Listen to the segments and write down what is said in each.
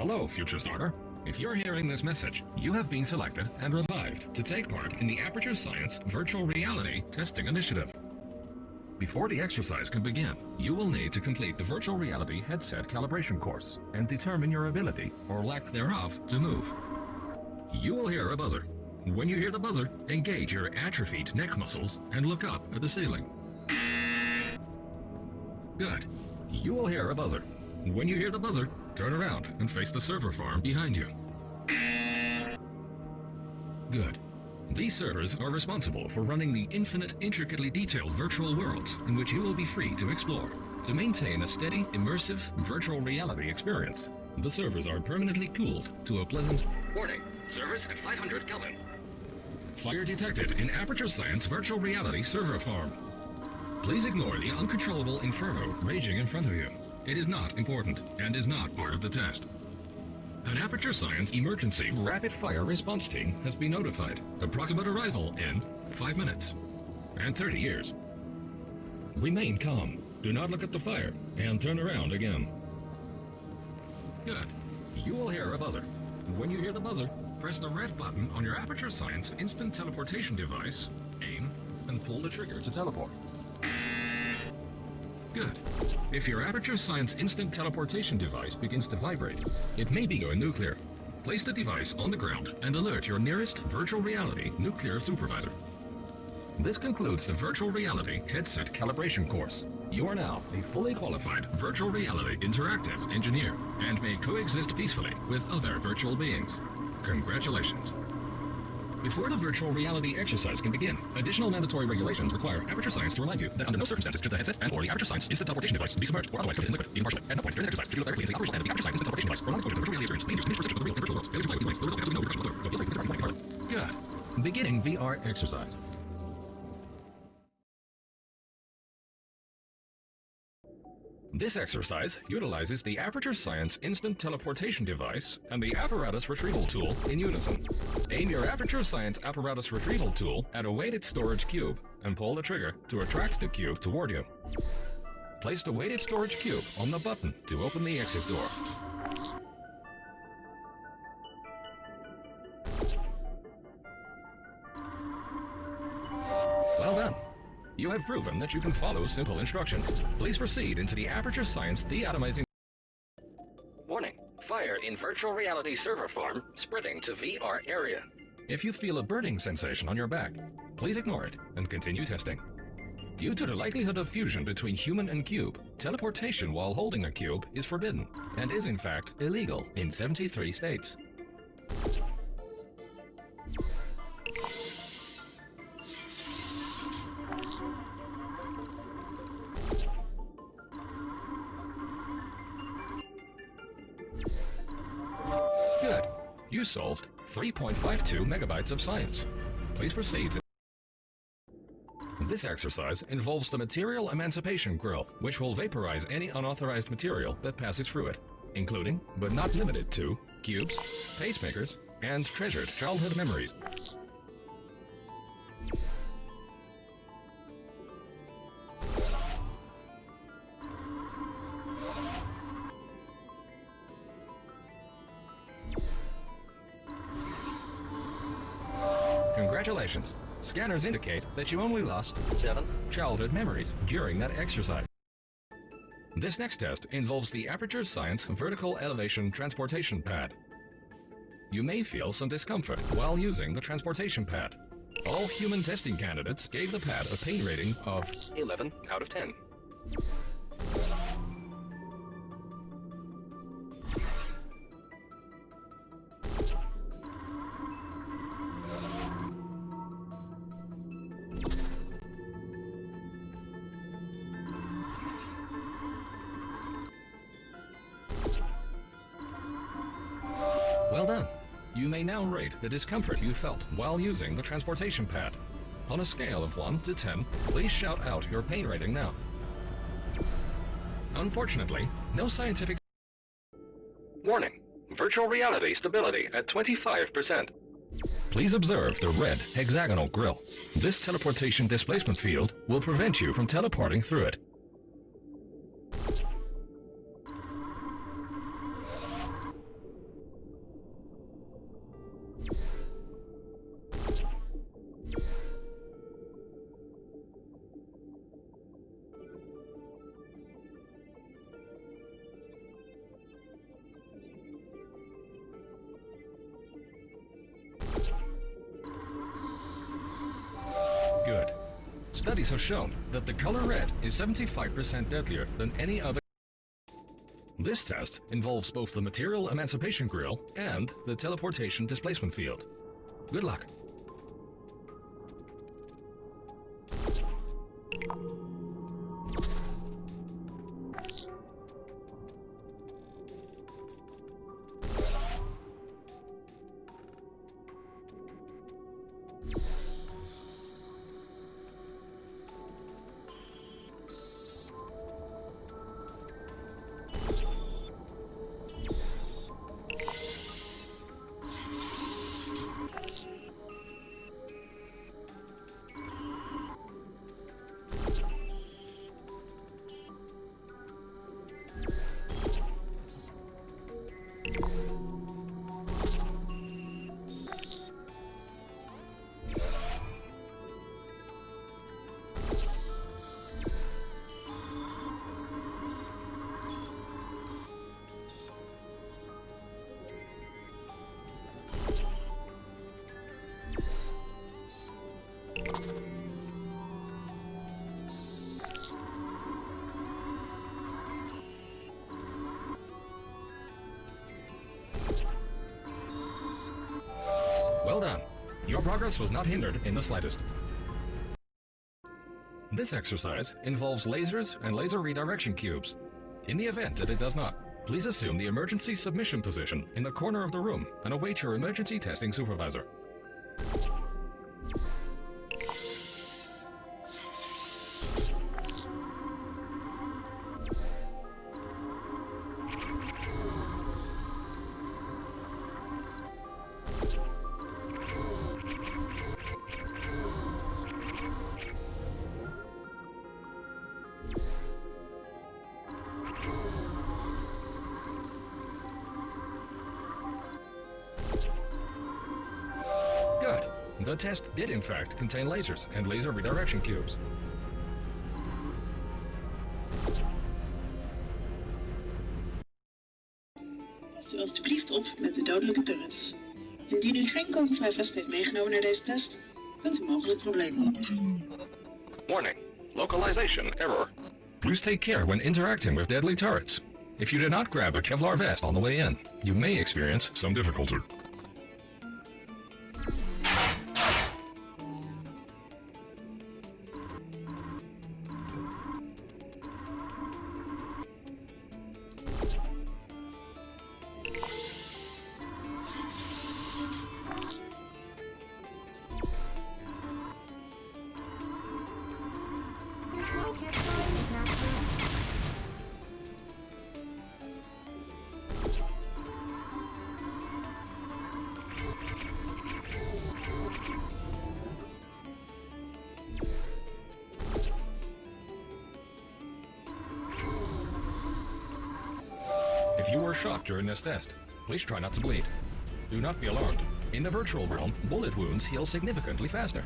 Hello, future starter. If you're hearing this message, you have been selected and revived to take part in the Aperture Science Virtual Reality Testing Initiative. Before the exercise can begin, you will need to complete the Virtual Reality Headset Calibration course and determine your ability, or lack thereof, to move. You will hear a buzzer. When you hear the buzzer, engage your atrophied neck muscles and look up at the ceiling. Good. You will hear a buzzer. When you hear the buzzer, turn around and face the server farm behind you. Good. These servers are responsible for running the infinite, intricately detailed virtual worlds in which you will be free to explore. To maintain a steady, immersive, virtual reality experience, the servers are permanently cooled to a pleasant... Warning, servers at 500 Kelvin. Fire detected in Aperture Science Virtual Reality Server Farm. Please ignore the uncontrollable inferno raging in front of you. It is not important and is not part of the test. An Aperture Science Emergency Rapid Fire Response Team has been notified. Approximate arrival in 5 minutes and 30 years. Remain calm. Do not look at the fire and turn around again. Good. You will hear a buzzer. When you hear the buzzer, press the red button on your Aperture Science instant teleportation device, aim, and pull the trigger to teleport. Good. If your Aperture Science instant teleportation device begins to vibrate, it may be going nuclear. Place the device on the ground and alert your nearest virtual reality nuclear supervisor. This concludes the Virtual Reality Headset Calibration course. You are now a fully qualified Virtual Reality Interactive Engineer and may coexist peacefully with other virtual beings. Congratulations. Before the virtual reality exercise can begin, additional mandatory regulations require Aperture Science to remind you that under no circumstances should the headset and/or the Aperture Science instant teleportation device be submerged or otherwise coated in liquid, even partially. At no point during this exercise should you directly into the operational end of the Aperture Science instant teleportation device or non-encoded virtual reality experience may induce any restriction of the real and virtual worlds. Failure to comply with these limits will result in absolutely no repercussions whatsoever. So feel like this is part. Good. Beginning VR exercise. This exercise utilizes the Aperture Science Instant Teleportation Device and the Apparatus Retrieval Tool in unison. Aim your Aperture Science Apparatus Retrieval Tool at a weighted storage cube and pull the trigger to attract the cube toward you. Place the weighted storage cube on the button to open the exit door. Well done. You have proven that you can follow simple instructions. Please proceed into the Aperture Science deatomizing... Warning. Fire in Virtual Reality Server Farm spreading to VR area. If you feel a burning sensation on your back, please ignore it and continue testing. Due to the likelihood of fusion between human and cube, teleportation while holding a cube is forbidden and is in fact illegal in 73 states. Good. You solved 3.52 megabytes of science. Please proceed. This exercise involves the Material Emancipation Grill, which will vaporize any unauthorized material that passes through it, including, but not limited to, cubes, pacemakers, and treasured childhood memories. Congratulations. Scanners indicate that you only lost 7 childhood memories during that exercise. This next test involves the Aperture Science Vertical Elevation Transportation Pad. You may feel some discomfort while using the transportation pad. All human testing candidates gave the pad a pain rating of 11 out of 10. Well done. You may now rate the discomfort you felt while using the transportation pad. On a scale of 1 to 10, please shout out your pain rating now. Unfortunately, no scientific... Warning. Virtual reality stability at 25%. Please observe the red hexagonal grill. This teleportation displacement field will prevent you from teleporting through it. studies have shown that the color red is 75% deadlier than any other. This test involves both the material emancipation grill and the teleportation displacement field. Good luck. Well done. Your progress was not hindered in the slightest. This exercise involves lasers and laser redirection cubes. In the event that it does not, please assume the emergency submission position in the corner of the room and await your emergency testing supervisor. Good. The test did in fact contain lasers and laser redirection cubes. Pas u alstublieft op met de dodelijke turrets. Indien u geen kogelvrij vest heeft meegenomen naar deze test, kunt u mogelijk problemen oplopen. Warning. Localization error. Please take care when interacting with deadly turrets. If you did not grab a Kevlar vest on the way in, you may experience some difficulty. If you were shot during this test, please try not to bleed. Do not be alarmed. In the virtual realm, bullet wounds heal significantly faster.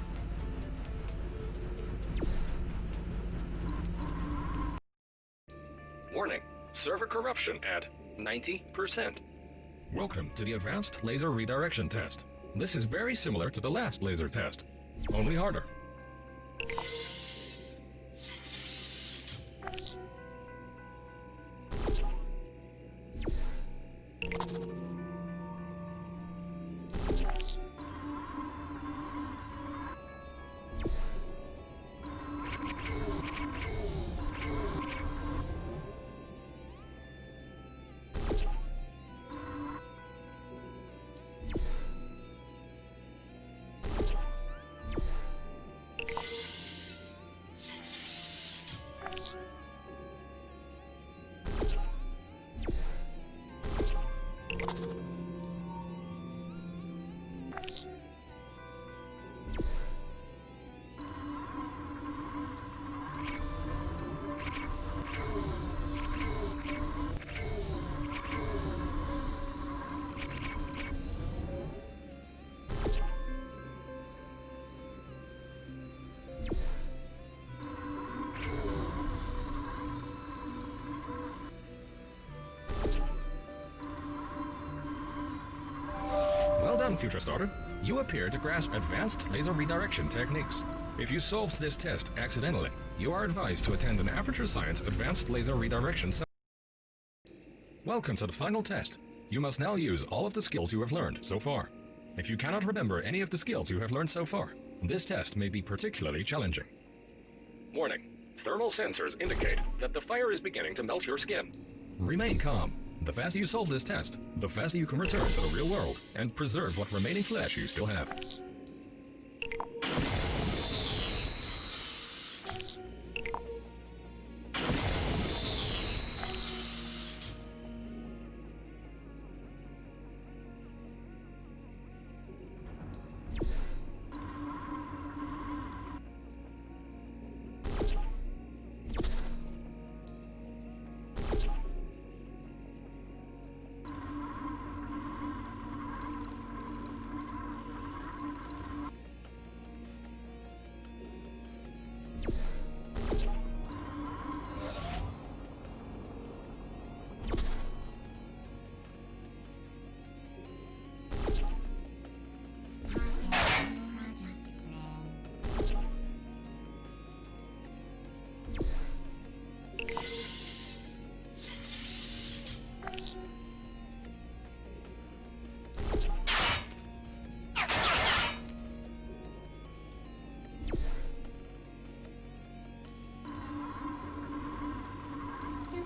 Warning. Server corruption at 90%. Welcome to the Advanced Laser Redirection Test. This is very similar to the last laser test, only harder. Well done, Future Starter. You appear to grasp advanced laser redirection techniques. If you solved this test accidentally, you are advised to attend an Aperture Science Advanced Laser Redirection session. Welcome to the final test. You must now use all of the skills you have learned so far. If you cannot remember any of the skills you have learned so far, this test may be particularly challenging. Warning. Thermal sensors indicate that the fire is beginning to melt your skin. Remain calm. The faster you solve this test, the faster you can return to the real world and preserve what remaining flesh you still have.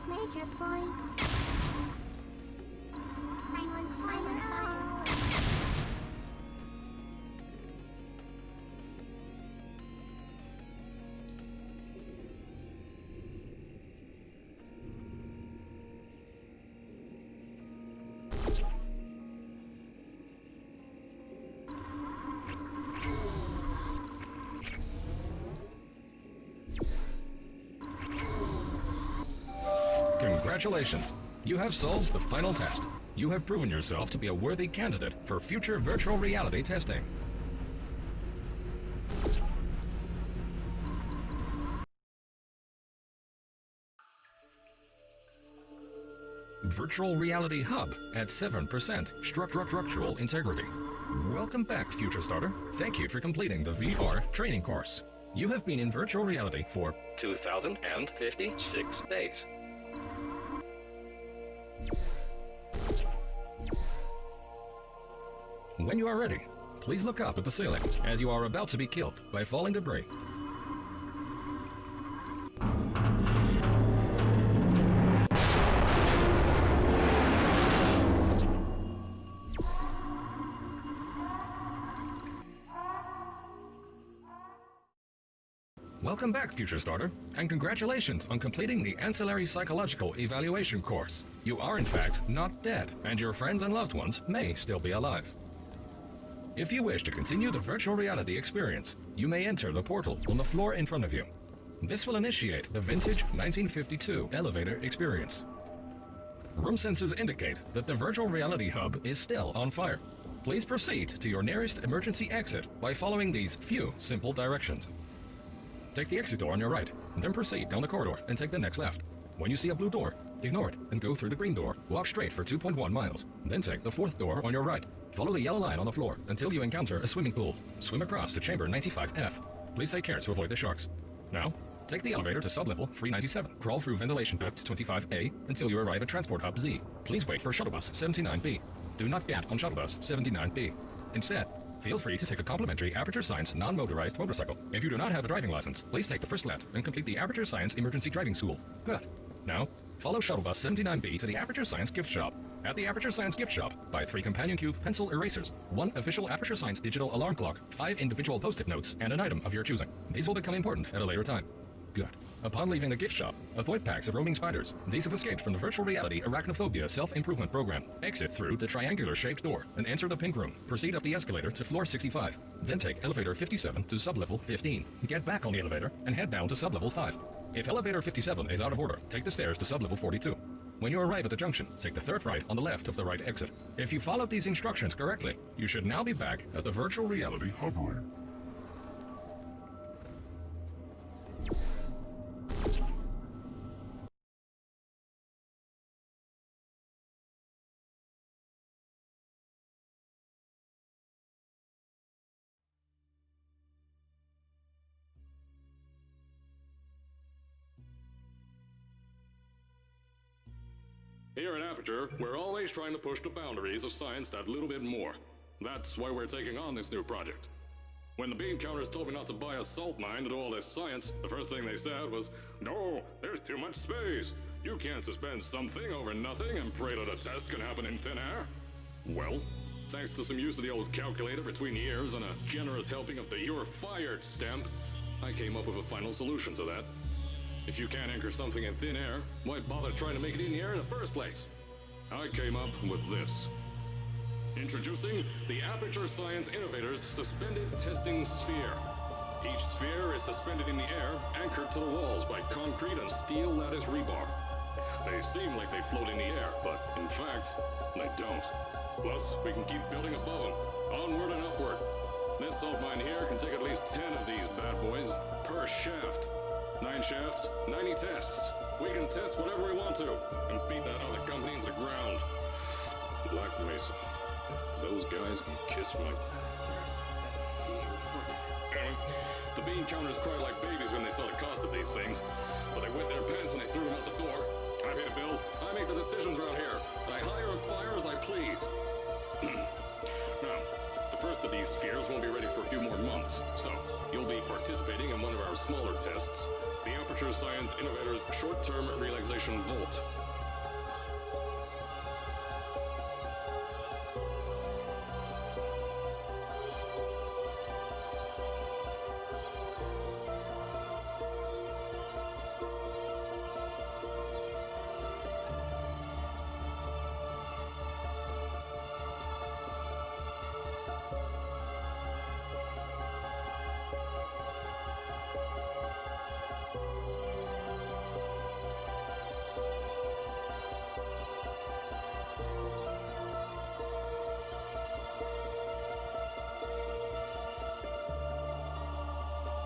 Major point. I'm on fire. Congratulations! You have solved the final test. You have proven yourself to be a worthy candidate for future virtual reality testing. Virtual Reality Hub at 7% structural integrity. Welcome back, Future Starter. Thank you for completing the VR training course. You have been in virtual reality for 2,056 days. When you are ready, please look up at the ceiling as you are about to be killed by falling debris. Welcome back, Future Starter, and congratulations on completing the Ancillary Psychological Evaluation course. You are in fact not dead, and your friends and loved ones may still be alive. If you wish to continue the virtual reality experience, you may enter the portal on the floor in front of you. This will initiate the vintage 1952 elevator experience. Room sensors indicate that the virtual reality hub is still on fire. Please proceed to your nearest emergency exit by following these few simple directions. Take the exit door on your right, then proceed down the corridor and take the next left. When you see a blue door, ignore it and go through the green door. Walk straight for 2.1 miles, then take the fourth door on your right. Follow the yellow line on the floor until you encounter a swimming pool. Swim across to chamber 95F. Please take care to avoid the sharks. Now, take the elevator to sublevel 397. Crawl through ventilation duct 25A until you arrive at transport hub Z. Please wait for shuttle bus 79B. Do not get on shuttle bus 79B. Instead, feel free to take a complimentary Aperture Science non-motorized motorcycle. If you do not have a driving license, please take the first left and complete the Aperture Science Emergency Driving School. Good. Now, follow shuttle bus 79B to the Aperture Science gift shop. At the Aperture Science gift shop, buy 3 companion cube pencil erasers, 1 official Aperture Science digital alarm clock, 5 individual post-it notes, and an item of your choosing. These will become important at a later time. Good. Upon leaving the gift shop, avoid packs of roaming spiders. These have escaped from the virtual reality arachnophobia self-improvement program. Exit through the triangular-shaped door and enter the pink room. Proceed up the escalator to floor 65. Then take elevator 57 to sublevel 15. Get back on the elevator and head down to sublevel 5. If elevator 57 is out of order, take the stairs to sublevel 42. When you arrive at the junction, take the third right on the left of the right exit. If you followed these instructions correctly, you should now be back at the virtual reality hub room. Here at Aperture, we're always trying to push the boundaries of science that little bit more. That's why we're taking on this new project. When the bean counters told me not to buy a salt mine to do all this science, the first thing they said was, "No, there's too much space. You can't suspend something over nothing and pray that a test can happen in thin air." Well, thanks to some use of the old calculator between years and a generous helping of the "you're fired" stamp, I came up with a final solution to that. If you can't anchor something in thin air, why bother trying to make it in the air in the first place? I came up with this. Introducing the Aperture Science Innovators Suspended Testing Sphere. Each sphere is suspended in the air, anchored to the walls by concrete and steel lattice rebar. They seem like they float in the air, but in fact, they don't. Plus, we can keep building above them, onward and upward. This salt mine here can take at least 10 of these bad boys per shaft. 9 shafts, 90 tests. We can test whatever we want to and beat that other company into the ground. Black Mesa. Those guys can kiss my... Anyway, the bean counters cried like babies when they saw the cost of these things, but they wet their pants and they threw them out the door. I pay the bills, I make the decisions around here, and I hire and fire as I please. Now, the first of these spheres won't be ready for a few more months, so you'll be participating in one of our smaller tests, the Aperture Science Innovators Short-Term Relaxation Volt.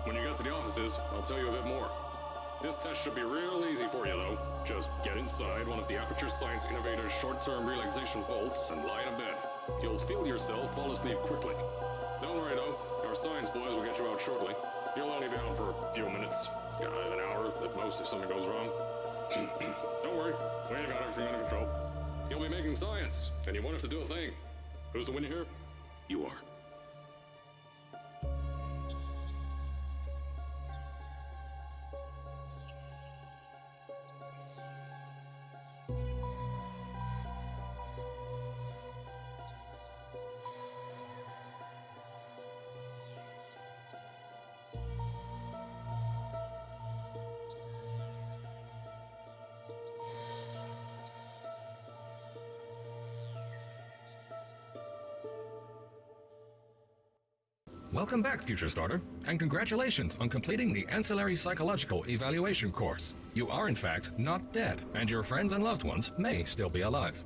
When you get to the offices, I'll tell you a bit more. This test should be real easy for you, though. Just get inside one of the Aperture Science Innovators short-term relaxation vaults and lie in a bed. You'll feel yourself fall asleep quickly. Don't worry, though. Our science boys will get you out shortly. You'll only be out for a few minutes. An hour at most if something goes wrong. Don't worry. We've got everything under control. You'll be making science, and you won't have to do a thing. Who's the winner here? You are. Welcome back, Future Starter, and congratulations on completing the Ancillary Psychological Evaluation course. You are, in fact, not dead, and your friends and loved ones may still be alive.